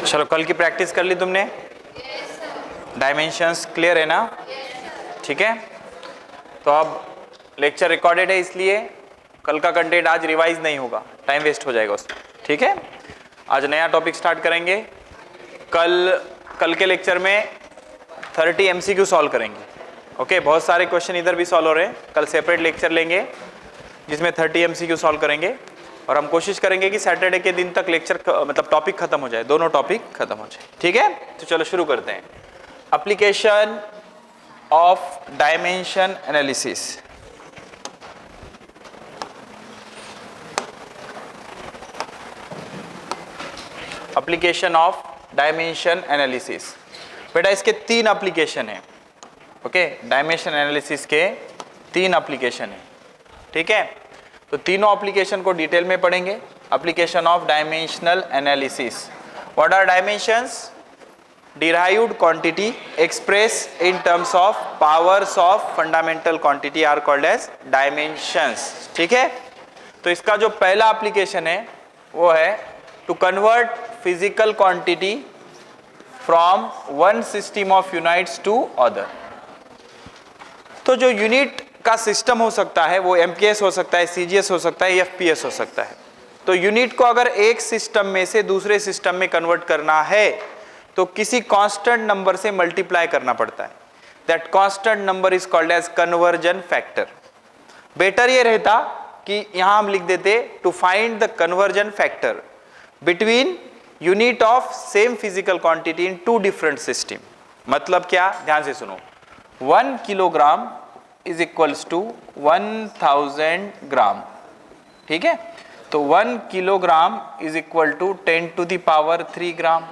चलो कल की प्रैक्टिस कर ली तुमने? डायमेंशंस क्लियर है ना? ठीक है, तो अब लेक्चर रिकॉर्डेड है इसलिए कल का कंटेंट आज रिवाइज नहीं होगा, टाइम वेस्ट हो जाएगा उसमें। ठीक है, आज नया टॉपिक स्टार्ट करेंगे। कल के लेक्चर में 30 MCQ सॉल्व करेंगे। ओके, बहुत सारे क्वेश्चन इधर भी सॉल्व हो रहे हैं। कल सेपरेट लेक्चर लेंगे जिसमें 30 MCQ सॉल्व करेंगे और हम कोशिश करेंगे कि सैटरडे के दिन तक लेक्चर मतलब टॉपिक खत्म हो जाए, दोनों टॉपिक खत्म हो जाए। ठीक है, तो चलो शुरू करते हैं। Application of dimension analysis. Application of dimension analysis. बेटा इसके 3 एप्लीकेशन हैं। ओके, डायमेंशन एनालिसिस के 3 एप्लीकेशन हैं। ठीक है, तो तीनों एप्लीकेशन को डिटेल में पढ़ेंगे। Application of dimensional analysis. What are dimensions? derived quantity expressed in terms of powers of fundamental quantity are called as dimensions। ठीक है, तो इसका जो पहला एप्लीकेशन है वो है to convert physical quantity from one system of units to other. तो जो यूनिट का सिस्टम हो सकता है वो MKS हो सकता है, CGS हो सकता है, FPS हो सकता है। तो यूनिट को अगर एक सिस्टम में से दूसरे सिस्टम में कन्वर्ट करना है तो किसी कांस्टेंट नंबर से मल्टीप्लाई करना पड़ता है। That constant number is called as conversion factor. Better ये रहता कि यहां हम लिख देते to find the conversion factor between unit of same physical quantity in 2 different system. मतलब क्या, ध्यान से सुनो। 1 kilogram is equals to 1000 gram. ठीक है, तो 1 kilogram is equal to 10 to the power 3 gram.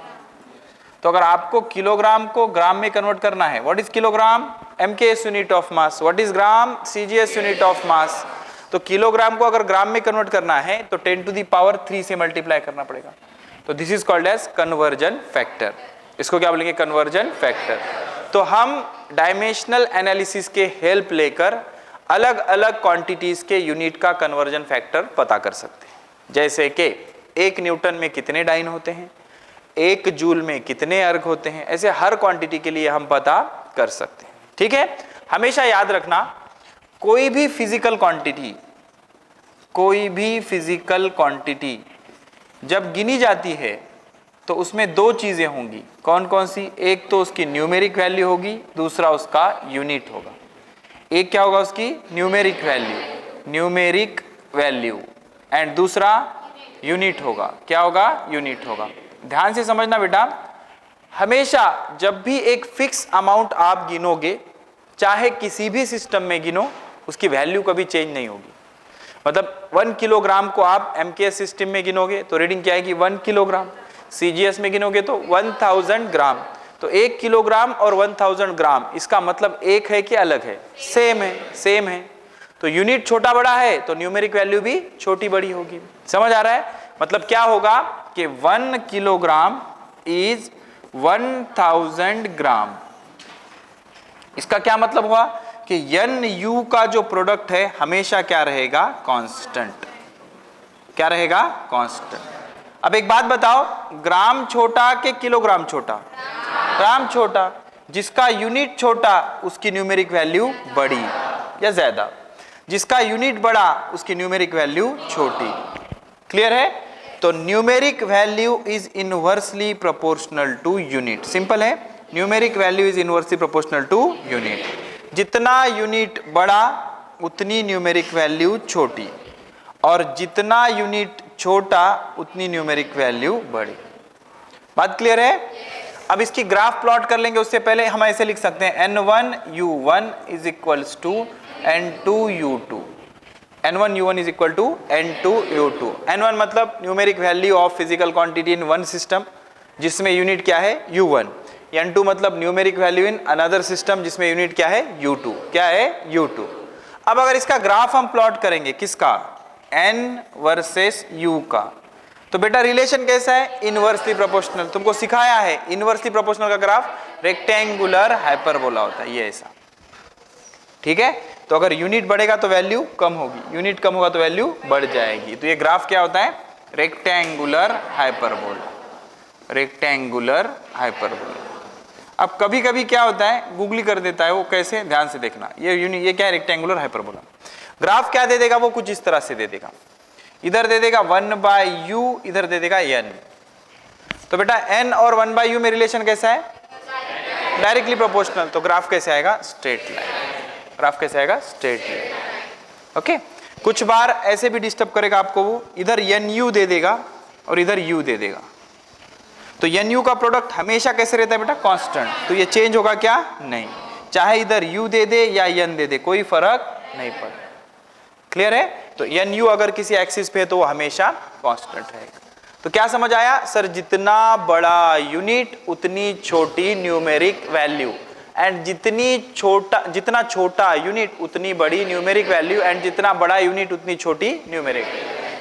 तो अगर आपको किलोग्राम को ग्राम में कन्वर्ट करना है, what is kilogram? MKS unit of mass. What is gram? CGS unit of mass. तो किलोग्राम को अगर ग्राम में कन्वर्ट करना है तो 10 टू द पावर 3 से मल्टीप्लाई करना पड़ेगा। तो this is called as conversion factor. इसको क्या बोलेंगे? Conversion factor. तो हम डायमेंशनल एनालिसिस के हेल्प लेकर अलग अलग क्वांटिटीज के यूनिट का कन्वर्जन फैक्टर पता कर सकते हैं। जैसे कि 1 न्यूटन में कितने डाइन होते हैं, 1 जूल में कितने अर्ग होते हैं, ऐसे हर क्वांटिटी के लिए हम पता कर सकते हैं। ठीक है, हमेशा याद रखना कोई भी फिजिकल क्वांटिटी जब गिनी जाती है तो उसमें 2 चीजें होंगी। कौन कौन सी? एक तो उसकी न्यूमेरिक वैल्यू होगी, दूसरा उसका यूनिट होगा। एक क्या होगा? उसकी न्यूमेरिक वैल्यू एंड दूसरा यूनिट होगा। क्या होगा? यूनिट होगा। ध्यान से समझना बेटा, हमेशा जब भी एक फिक्स अमाउंट आप गिनोगे, चाहे किसी भी सिस्टम में गिनो, उसकी वैल्यू कभी चेंज नहीं होगी। मतलब 1 किलोग्राम को आप MKS सिस्टम में गिनोगे तो रीडिंग क्या आएगी? 1 किलोग्राम। CGS में गिनोगे तो 1000 ग्राम। तो 1 किलोग्राम और 1000 ग्राम, इसका मतलब एक है कि अलग है? सेम है। तो यूनिट छोटा बड़ा है तो न्यूमेरिक वैल्यू भी छोटी बड़ी होगी। समझ आ रहा है? मतलब क्या होगा कि 1 किलोग्राम इज 1000 ग्राम। इसका क्या मतलब हुआ कि NU का जो प्रोडक्ट है हमेशा क्या रहेगा? कांस्टेंट। क्या रहेगा? कांस्टेंट। अब एक बात बताओ, ग्राम छोटा कि किलोग्राम छोटा? ग्राम छोटा। जिसका यूनिट छोटा उसकी न्यूमेरिक वैल्यू बड़ी या ज्यादा? जिसका यूनिट बड़ा उसकी न्यूमेरिक वैल्यू छोटी। क्लियर है? तो numeric value is inversely proportional to unit. Simple है, numeric value is inversely proportional to unit. जितना यूनिट बड़ा उतनी न्यूमेरिक वैल्यू छोटी, और जितना यूनिट छोटा उतनी न्यूमेरिक वैल्यू बड़ी। बात क्लियर है? अब इसकी ग्राफ प्लॉट कर लेंगे। उससे पहले हम ऐसे लिख सकते हैं N1U1 is equals to N2U2। N1U1 is equal to N2U2। N1 मतलब numeric value of physical quantity in one system जिसमें यूनिट क्या है? U1। N2 मतलब numeric value in another system जिसमें यूनिट क्या है? U2। क्या है? U2। अब अगर इसका ग्राफ हम प्लॉट करेंगे, किसका? N वर्सेस U का, तो बेटा रिलेशन कैसा है? Inversely proportional. तुमको सिखाया है इनवर्सली प्रोपोर्शनल का ग्राफ रेक्टेंगुलर हाइपरबोला होता है, ये ऐसा। ठीक है, तो अगर यूनिट बढ़ेगा तो वैल्यू कम होगी, यूनिट कम होगा तो वैल्यू बढ़ जाएगी। तो ये ग्राफ क्या होता है? Rectangular hyperbola. Rectangular hyperbola. अब कभी कभी क्या होता है, गूगली कर देता है वो, कैसे, ध्यान से देखना। ये क्या है, रेक्टेंगुलर हाइपरबोला। ग्राफ क्या दे देगा वो, कुछ इस तरह से दे देगा। इधर दे देगा 1/u, इधर दे देगा n। तो बेटा n और 1/u में रिलेशन कैसा है, डायरेक्टली प्रोपोर्शनल। तो ग्राफ कैसे आएगा, स्ट्रेट लाइन। ग्राफ कैसे आएगा, स्ट्रेट लाइन। ओके, कुछ बार ऐसे भी डिस्टर्ब करेगा आपको वो, इधर nu दे देगा और इधर u दे देगा। तो nu का प्रोडक्ट हमेशा कैसे रहता है बेटा, कांस्टेंट। तो ये चेंज होगा क्या, नहीं, चाहे इधर u दे दे या n दे दे, कोई फर्क नहीं पड़ता। क्लियर है। तो nu अगर किसी एक्सिस पे है तो वो हमेशा कांस्टेंट रहेगा। तो क्या समझ आया सर, जितना बड़ा यूनिट उतनी छोटी न्यूमेरिक वैल्यू, एंड जितना छोटा यूनिट उतनी बड़ी न्यूमेरिक वैल्यू, एंड जितना बड़ा यूनिट उतनी छोटी न्यूमेरिक।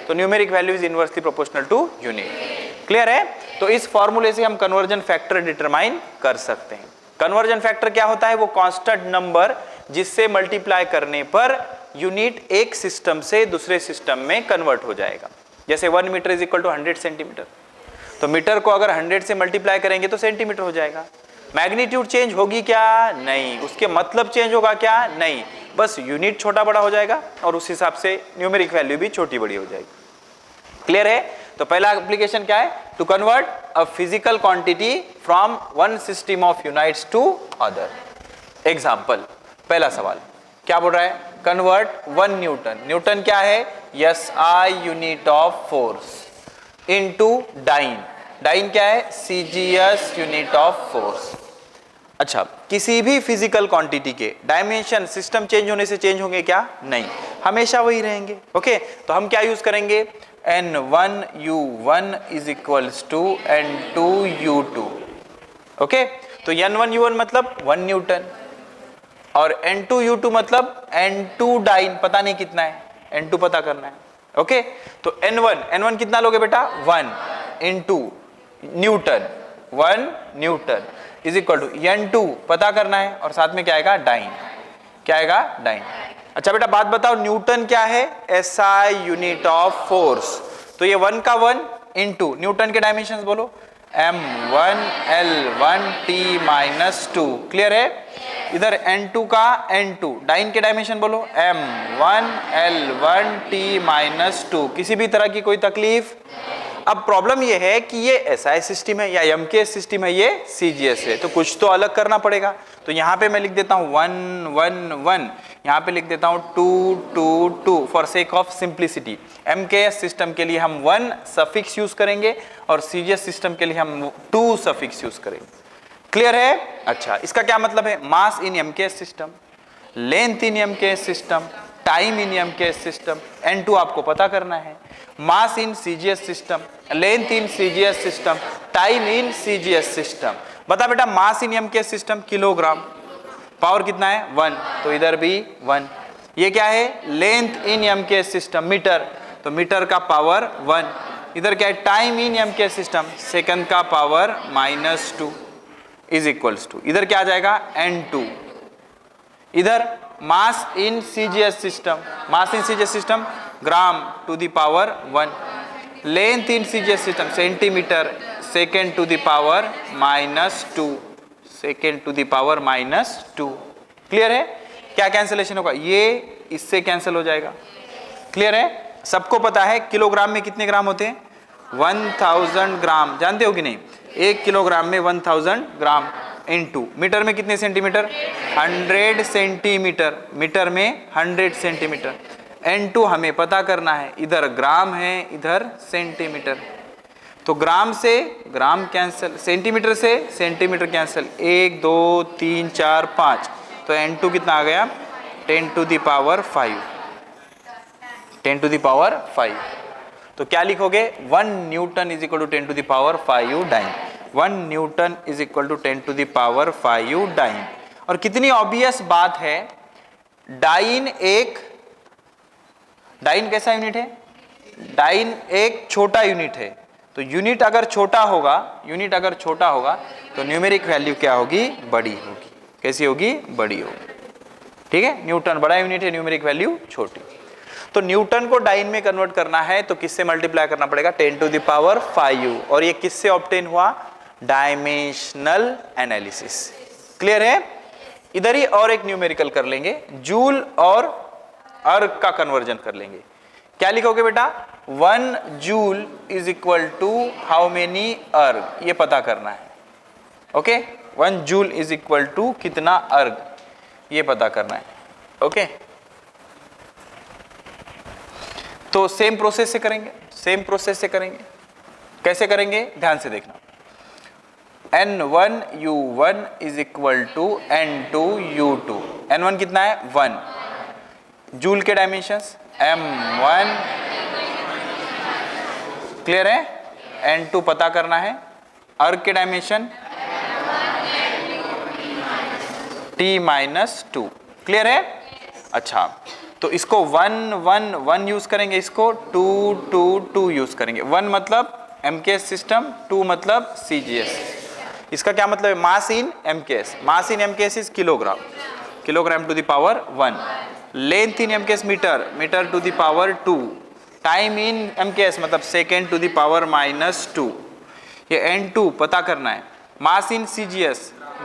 तो numeric value is inversely proportional to unit. Clear है। तो इस फॉर्मूले से हम कन्वर्जन फैक्टर डिटरमाइन कर सकते हैं। कन्वर्जन फैक्टर क्या होता है, वो कांस्टेंट नंबर जिससे मल्टीप्लाई करने पर यूनिट एक सिस्टम से दूसरे सिस्टम में कन्वर्ट हो जाएगा। जैसे 1 metre is equal to 100 centimetre, तो मीटर को अगर 100 से मल्टीप्लाई करेंगे तो सेंटीमीटर हो जाएगा। मैग्नीट्यूड चेंज होगी क्या, नहीं। उसके मतलब चेंज होगा क्या, नहीं। बस यूनिट छोटा बड़ा हो जाएगा और उस हिसाब से न्यूमेरिक वैल्यू भी छोटी बड़ी हो जाएगी। क्लियर है। तो पहला एप्लीकेशन क्या है, to convert a physical quantity from one system of units to other. Example, पहला सवाल क्या बोल रहा है, कन्वर्ट 1 न्यूटन, न्यूटन क्या है, SI unit of force, into dyne, dyne क्या है, CGS यूनिट ऑफ फोर्स। अच्छा, किसी भी फिजिकल क्वांटिटी के डायमेंशन सिस्टम चेंज होने से चेंज होंगे क्या, नहीं, हमेशा वही रहेंगे। ओके, तो हम क्या यूज करेंगे, N1U1 is equals to N2U2। Okay, तो N1U1 मतलब 1 न्यूटन और N2U2 मतलब N2 डाइन, पता नहीं कितना है, N2 पता करना है। ओके, तो N1 कितना लोगे बेटा, 1 into newton, 1 newton is equal to N2 पता करना है, और साथ में क्या आएगा, डाइन। क्या आएगा, डाइन। अच्छा बेटा बात बताओ, न्यूटन क्या है, SI यूनिट ऑफ फोर्स। तो ये 1 का 1 इंटू न्यूटन के डायमेंशंस बोलो, M1 L1 T-2। क्लियर है। इधर N2 का N2, डाइन के डायमेंशन बोलो, M1 L1 T-2। किसी भी तरह की कोई तकलीफ। अब प्रॉब्लम ये है कि ये SI सिस्टम है या MKS सिस्टम है, ये CGS है, तो कुछ तो अलग करना पड़ेगा। तो यहाँ पे मैं लिख देता हूँ 1 1 1, यहाँ पे लिख देता हूँ 2 2 2 for sake of simplicity. MKS system के लिए हम 1 सफिक्स यूज करेंगे और CGS सिस्टम के लिए हम 2 सफिक्स यूज करेंगे। क्लियर है। अच्छा, इसका क्या मतलब है, mass in MKS system, length in MKS system, time in MKS system, N2 आपको पता करना है। Mass in CGS system, length in CGS system, time in CGS system. बता बेटा, मास in MKS system kilogram, power कितना है 1, तो इधर भी 1। ये क्या है, length in MKS system metre, तो मीटर का पावर 1। इधर क्या है, time in MKS system, second का पावर -2 इज इक्वल्स टू, इधर क्या आ जाएगा, N2। इधर mass in CGS system, mass in CGS system gram to the power 1, length in CGS system centimetre, second to the power -2, second to the power -2। Clear है। क्या cancellation होगा, ये इससे कैंसिल हो जाएगा। क्लियर है। सबको पता है किलोग्राम में कितने ग्राम होते हैं, 1000 ग्राम, जानते हो कि नहीं, 1 किलोग्राम में 1000 ग्राम, इनटू मीटर में कितने सेंटीमीटर, 100 सेंटीमीटर, मीटर में 100 सेंटीमीटर। N2 हमें पता करना है, इधर ग्राम है इधर सेंटीमीटर, तो ग्राम से ग्राम कैंसिल, सेंटीमीटर से सेंटीमीटर कैंसिल, 1 2 3 4 5, तो N2 कितना आ गया, 10 to the power 5, 10 to the power 5। तो क्या लिखोगे, 1 newton is equal to 10 to the power 5 dyne, 1 newton is equal to 10 to the power 5 dyne. और कितनी ऑब्वियस बात है, डाइन कैसा यूनिट है, डाइन एक छोटा यूनिट है। तो यूनिट अगर छोटा होगा तो न्यूमेरिक वैल्यू क्या होगी, बड़ी होगी। कैसी होगी, बड़ी होगी। ठीक है, न्यूटन बड़ा यूनिट है, न्यूमेरिक वैल्यू छोटी। तो न्यूटन को डाइन में कन्वर्ट करना है तो किससे मल्टीप्लाई करना पड़ेगा, 10⁵, और ये किससे ऑब्टेन हुआ, डायमेंशनल एनालिसिस। क्लियर है। इधर ही और एक न्यूमेरिकल कर लेंगे, जूल और अर्ग का कन्वर्जन कर लेंगे। क्या लिखोगे बेटा, 1 joule is equal to how many erg, ये पता करना है। Okay, 1 joule is equal to कितना अर्ग, ये पता करना है। ओके, तो सेम प्रोसेस से करेंगे, सेम प्रोसेस से करेंगे। कैसे करेंगे, ध्यान से देखना। N1 U1 is equal to N2 U2। N1 कितना है, 1, जूल के डायमेंशंस M1, क्लियर है। N2 पता करना है, अर्ग के डायमेंशन T-2, क्लियर है। अच्छा, तो इसको 1 1 1 यूज करेंगे, इसको 2 2 2 यूज करेंगे। 1 मतलब MKS सिस्टम, 2 मतलब CGS। इसका क्या मतलब है, mass in MKS, mass in MKS is kilogram, kilogram to the power 1, length in MKS metre, metre to the power 2, time in MKS मतलब सेकेंड टू द पावर -2। ये N2 पता करना है, mass in CGS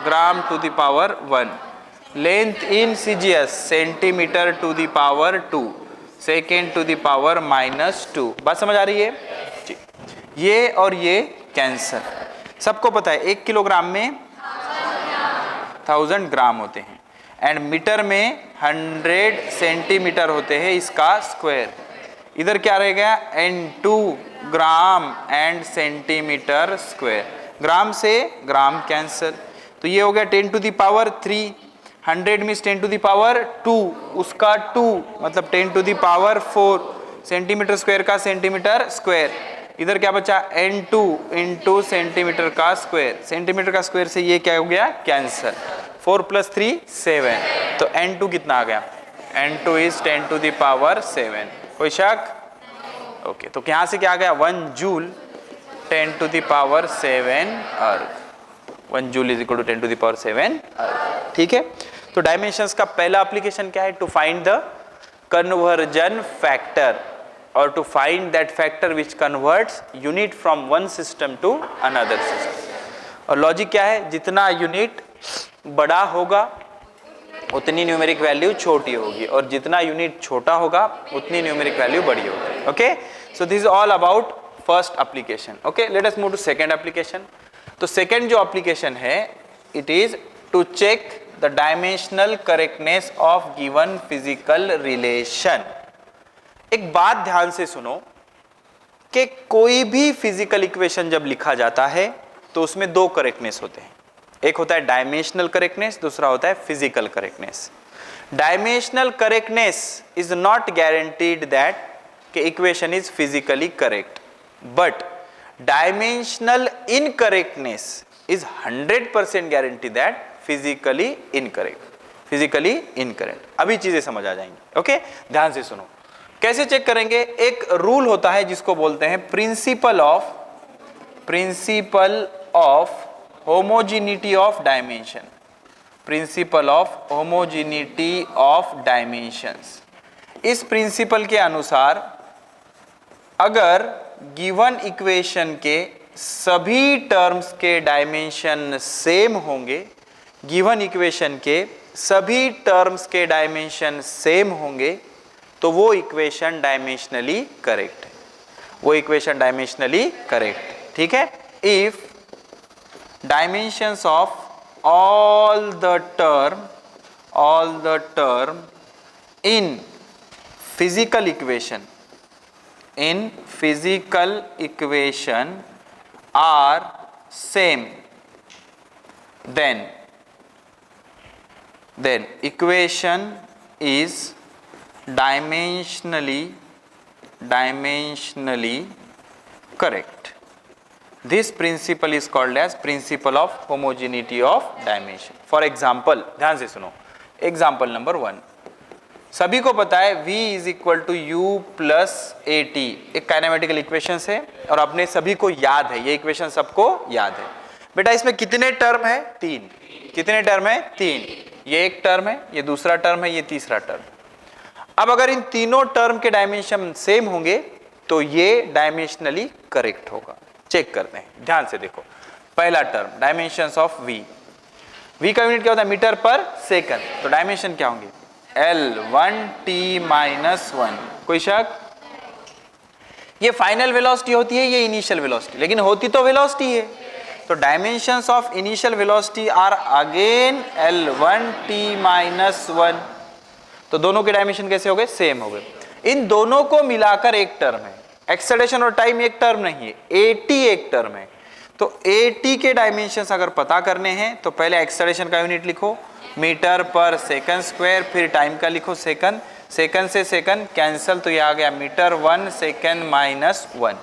gram to the power 1, length in CGS centimetre to the power 2, second to the power -2। बात समझ आ रही है जी। ये और ये कैंसर, सबको पता है 1 किलोग्राम में 1000 ग्राम होते हैं, एंड मीटर में 100 सेंटीमीटर होते हैं, इसका स्क्वायर। इधर क्या रहेगा, N2 gram and centimetre square, gram से ग्राम कैंसर। तो ये हो गया 10 to the power 3, 100 means 10 to the power 2, उसका 2 मतलब 10 to the power 4, centimetre square का सेंटीमीटर स्क्वायर। इधर क्या बचा, N2 इंटू सेंटीमीटर का स्क्वायर, सेंटीमीटर का स्क्वायर से ये क्या हो गया, कैंसर। 4 + 3 7, तो N2 कितना आ गया, N2 is 10 to the power 7। कोई शक, ओके। तो यहाँ से क्या आ गया, 1 joule 10 to the power 7 erg, 1 joule is equal to 10 to the power 7 erg. ठीक है। तो डायमेंशंस का पहला एप्लीकेशन क्या है, to find the conversion factor, or to find that factor which converts unit from one system to another system। और logic क्या है, जितना यूनिट बड़ा होगा उतनी न्यूमेरिक वैल्यू छोटी होगी, और जितना यूनिट छोटा होगा उतनी न्यूमेरिक वैल्यू बड़ी होगी। Okay, so this is all about first application. Okay, let us move to second application. तो सेकंड जो एप्लीकेशन है, it is to check the dimensional correctness of given physical relation. एक बात ध्यान से सुनो कि कोई भी फिजिकल इक्वेशन जब लिखा जाता है तो उसमें 2 करेक्टनेस होते हैं, एक होता है डायमेंशनल करेक्टनेस, दूसरा होता है physical correctness. Dimensional correctness is not guaranteed that कि equation is physically correct, but dimensional incorrectness is 100% guarantee that physically incorrect, physically incorrect. अभी चीजें समझ आ जाएंगी। ओके, ध्यान से सुनो। कैसे चेक करेंगे, एक रूल होता है जिसको बोलते हैं principal of homogeneity of dimension, principal of homogeneity of dimensions. इस प्रिंसिपल के अनुसार अगर गिवन इक्वेशन के सभी टर्म्स के डायमेंशन सेम होंगे, गिवन इक्वेशन के सभी टर्म्स के डायमेंशन सेम होंगे, तो वो इक्वेशन डायमेंशनली करेक्ट है, वो इक्वेशन डायमेंशनली करेक्ट है। ठीक है। If dimensions of all the term in physical equation are same, then equation is dimensionally correct. This principle is called as principle of homogeneity of dimension. For example, ध्यान से सुनो, example number 1, सभी को पता है v is equal to u plus a t, एक kinematical equation है और अपने सभी को याद है, ये इक्वेशन सबको याद है। बेटा इसमें कितने टर्म है? 3। कितने टर्म है? 3। ये एक टर्म है, ये दूसरा टर्म है, ये तीसरा टर्म। अब अगर इन तीनों टर्म के डायमेंशन सेम होंगे तो ये डायमेंशनली करेक्ट होगा। चेक करते हैं, ध्यान से देखो। पहला term dimensions of v, v का यूनिट क्या होता है? मीटर पर सेकंड। तो डायमेंशन क्या होंगे? L1t-1। कोई शक? ये फाइनल वेलोसिटी होती है, ये इनिशियल वेलोसिटी, लेकिन होती तो वेलोसिटी है। तो dimensions of initial velocity are again L1t-1। तो दोनों के डायमेंशन कैसे हो गए? सेम हो गए। इन दोनों को मिलाकर एक टर्म है। एक्सेलरेशन और टाइम एक टर्म नहीं है, AT एक टर्म है। तो AT के डायमेंशंस अगर पता करने हैं तो पहले एक्सेलरेशन का यूनिट लिखो मीटर पर सेकंड स्क्वायर, फिर टाइम का लिखो सेकंड, सेकंड से सेकंड कैंसिल, तो ये आ गया मीटर 1 सेकंड माइनस 1।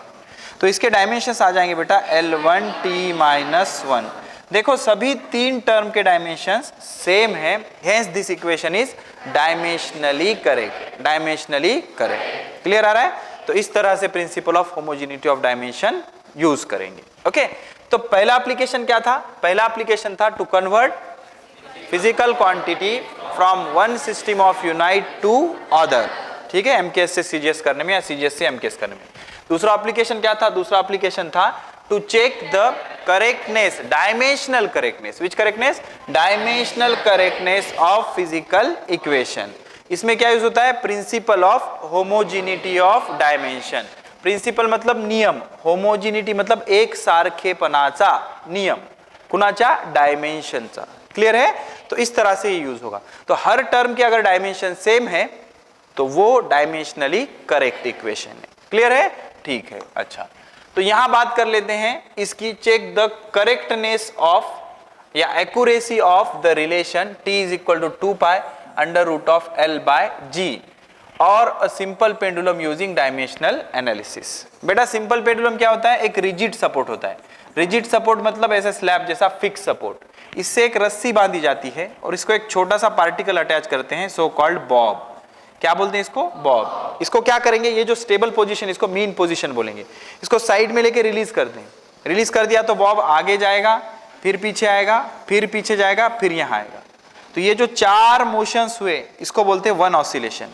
तो इसके डायमेंशंस आ जाएंगे बेटा L1t-1। देखो सभी तीन टर्म के डायमेंशंस सेम है, hence this equation is dimensionally correct. Dimensionally correct, clear आ रहा है? तो इस तरह से principle of homogeneity of dimension use करेंगे। ओके, तो पहला एप्लीकेशन क्या था? पहला एप्लीकेशन था to convert physical quantity from one system of unit to other. ठीक है, एमकेएस से सीजीएस करने में या सीजीएस से एमकेएस करने में। दूसरा एप्लीकेशन क्या था? दूसरा एप्लीकेशन था to check the correctness, dimensional correctness. Which correctness? Dimensional correctness of physical equation. इसमें क्या यूज होता है? Principle of homogeneity of dimension. Principle मतलब नियम, होमोजेनिटी मतलब एक सारखेपणाचा नियम, कुणाचा? डायमेंशनचा। क्लियर है? तो इस तरह से ये यूज होगा। तो हर टर्म के अगर डायमेंशन सेम है तो वो डायमेंशनली करेक्ट इक्वेशन है। क्लियर है? ठीक है, अच्छा। तो यहां बात कर लेते हैं इसकी, चेक द करेक्टनेस ऑफ या accuracy of the relation t is equal to 2 pi under root of L by G और a simple pendulum using dimensional analysis. बेटा सिंपल पेंडुलम क्या होता है? एक रिजिड सपोर्ट होता है। रिजिड सपोर्ट मतलब ऐसे स्लैब जैसा फिक्स सपोर्ट, इससे एक रस्सी बांधी जाती है और इसको एक छोटा सा पार्टिकल अटैच करते हैं, सो कॉल्ड बॉब। क्या बोलते हैं इसको? बॉब। इसको क्या करेंगे? ये जो स्टेबल पोजीशन, इसको मीन पोजीशन बोलेंगे। इसको साइड में लेके रिलीज कर दें। रिलीज कर दिया तो बॉब आगे जाएगा, फिर पीछे आएगा, फिर पीछे जाएगा, फिर यहां आएगा। तो ये जो चार मोशंस हुए इसको बोलते हैं वन ऑसिलेशन।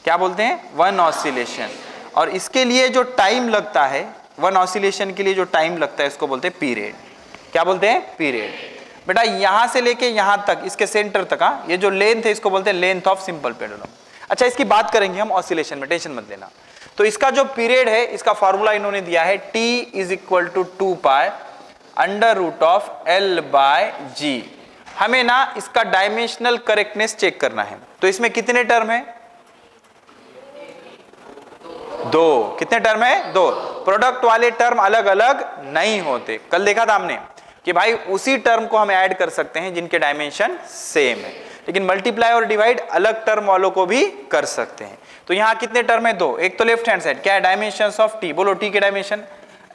क्या बोलते हैं? One oscillation. और इसके लिए जो टाइम लगता है, वन ऑसिलेशन के लिए जो टाइम लगता है इसको बोलते हैं पीरियड। क्या बोलते हैं? पीरियड। बेटा यहां से लेके यहां तक, इसके सेंटर तक, ये जो लेंथ है इसको बोलते हैं लेंथ ऑफ सिंपल पेंडुलम। अच्छा, इसकी बात करेंगे हम ऑसिलेशन में, टेंशन मत लेना। तो इसका जो पीरियड है, इसका फॉर्मूला इन्होंने दिया है t is equal to 2 pi under root of L by G। हमें ना इसका डायमेंशनल करेक्टनेस चेक करना है। तो इसमें कितने टर्म है? दो। कितने टर्म है? दो। प्रोडक्ट वाले टर्म अलग अलग नहीं होते। कल देखा था हमने कि भाई उसी टर्म को हम ऐड कर सकते हैं जिनके डायमेंशन सेम है, लेकिन मल्टीप्लाई और डिवाइड अलग टर्म वालों को भी कर सकते हैं। तो यहां कितने टर्म है? दो। एक तो लेफ्ट हैंड साइड क्या है? Dimensions of t। बोलो t के dimension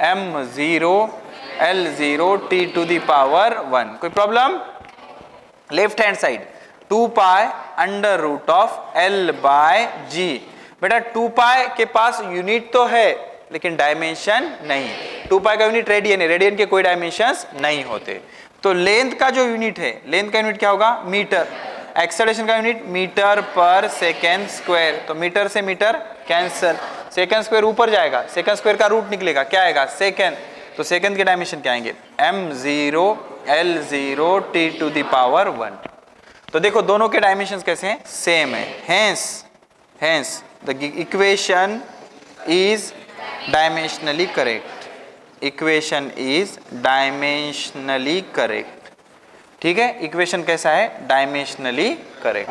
m0 L0 t to the power 1। कोई problem? Left hand side 2 pi under root of L by G। बेटा 2 पाई के पास यूनिट तो है लेकिन डायमेंशन नहीं। 2 पाई का यूनिट रेडियन है, रेडियन के कोई डायमेंशंस नहीं होते। तो लेंथ का जो यूनिट है, लेंथ का यूनिट क्या होगा? मीटर। एक्सेलरेशन का यूनिट मीटर पर सेकेंड स्क्वायर। तो मीटर से मीटर कैंसल, सेकेंड स्क्वायर ऊपर जाएगा, सेकेंड स्क्वायर का रूट निकलेगा, क्या आएगा? सेकेंड। तो सेकेंड के डायमेंशन क्या आएंगे? m0 L0 t to the power 1। तो देखो दोनों के डायमेंशंस कैसे हैं? सेम है। Hence the equation is dimensionally correct. Equation is dimensionally correct. ठीक है, इक्वेशन कैसा है? Dimensionally correct.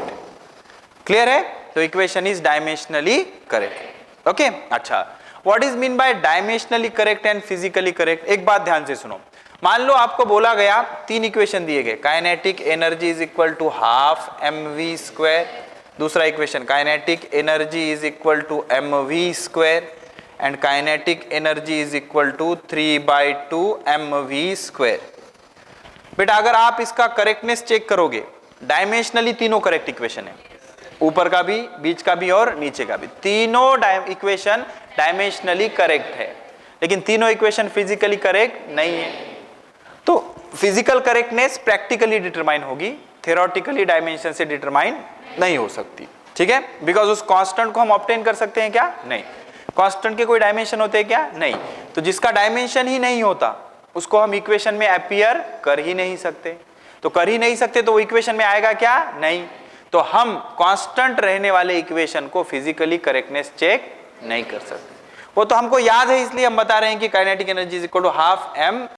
क्लियर है? तो equation is dimensionally correct. Okay, अच्छा। What is mean by dimensionally correct and physically correct? एक बात ध्यान से सुनो। मान लो आपको बोला गया, तीन इक्वेशन दिए गए, kinetic energy is equal to half mv square. दूसरा equation kinetic energy is equal to mv square and kinetic energy is equal to 3/2 mv square. बेटा अगर आप इसका करेक्टनेस चेक करोगे, डायमेंशनली तीनों करेक्ट इक्वेशन है, ऊपर का भी, बीच का भी और नीचे का भी, तीनों इक्वेशन डायमेंशनली करेक्ट है, लेकिन तीनों इक्वेशन फिजिकली करेक्ट नहीं है। तो फिजिकल करेक्टनेस प्रैक्टिकली डिटरमाइन होगी, थ्योरेटिकली डायमेंशन से डिटरमाइन नहीं हो सकती। ठीक है, बिकॉज उस कांस्टेंट को हम ऑब्टेन कर सकते हैं क्या? नहीं। कांस्टेंट के कोई डायमेंशन होते हैं क्या? नहीं। तो जिसका डायमेंशन ही नहीं होता उसको हम इक्वेशन में अपीयर कर ही नहीं सकते। तो कर ही नहीं सकते तो वो इक्वेशन में आएगा क्या? नहीं। तो हम कांस्टेंट रहने वाले इक्वेशन को फिजिकली करेक्टनेस चेक नहीं कर सकते। वो तो हमको याद है, इसलिए हम बता रहे हैं कि kinetic energy is equal to half m